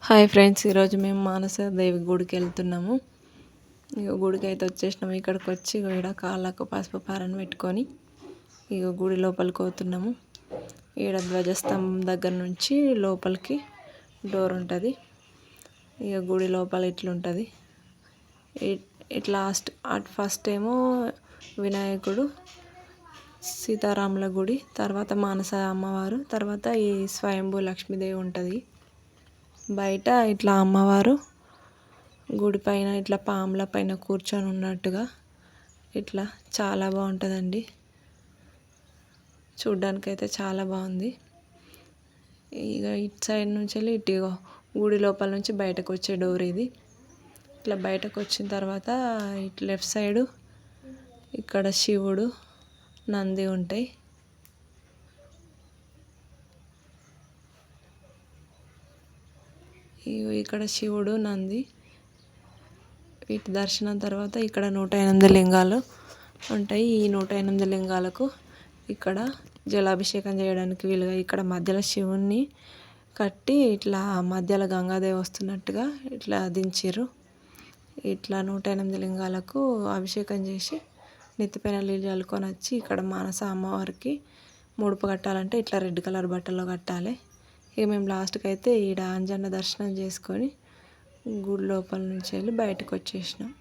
Hi friends, ఈరోజు మేము మానస దేవి గుడికి వెళ్తున్నాము. ఇక గుడికి అయితే వచ్చేసినాము. ఇక్కడికి వచ్చి ఇక్కడ కాళ్ళకు పసుపు పారని పెట్టుకొని ఇక గుడి లోపలికి పోతున్నాము. ఈడ ధ్వజస్తంభం దగ్గర నుంచి లోపలికి డోర్ ఉంటుంది. ఇక గుడి లోపల ఇట్లుంటుంది. ఇట్లా ఫస్ట్ ఏమో వినాయకుడు, సీతారాముల గుడి, తర్వాత మానస అమ్మవారు, తర్వాత ఈ స్వయంభూ లక్ష్మీదేవి ఉంటుంది. బయట ఇట్లా అమ్మవారు గుడి పైన ఇట్లా పాముల పైన కూర్చొని ఉన్నట్టుగా ఇట్లా చాలా బాగుంటుందండి. చూడ్డానికైతే చాలా బాగుంది. ఇక ఇటు సైడ్ నుంచి వెళ్ళి ఇటు గుడి లోపల నుంచి బయటకు వచ్చే డోర్ ఇది. ఇట్లా బయటకు వచ్చిన తర్వాత ఇటు లెఫ్ట్ సైడు ఇక్కడ శివుడు, నంది ఉంటాయి. ఇక్కడ శివుడు, నంది, వీటి దర్శనం తర్వాత ఇక్కడ 108 లింగాలు ఉంటాయి. ఈ 108 లింగాలకు ఇక్కడ జలాభిషేకం చేయడానికి వీలుగా ఇక్కడ మధ్యలో శివుణ్ణి కట్టి ఇట్లా మధ్యలో గంగాదేవి వస్తున్నట్టుగా ఇట్లా దించారు. ఇట్లా 108 లింగాలకు అభిషేకం చేసి నెత్తిపైన నీళ్ళు చల్లుకొని వచ్చి ఇక్కడ మానస అమ్మవారికి ముడుపు కట్టాలంటే ఇట్లా రెడ్ కలర్ బట్టల్లో కట్టాలి. ఇక మేము లాస్ట్కి అయితే ఈడ ఆంజనేయ దర్శనం చేసుకొని గుడి లోపల నుంచి వెళ్ళి బయటకు వచ్చేసినాం.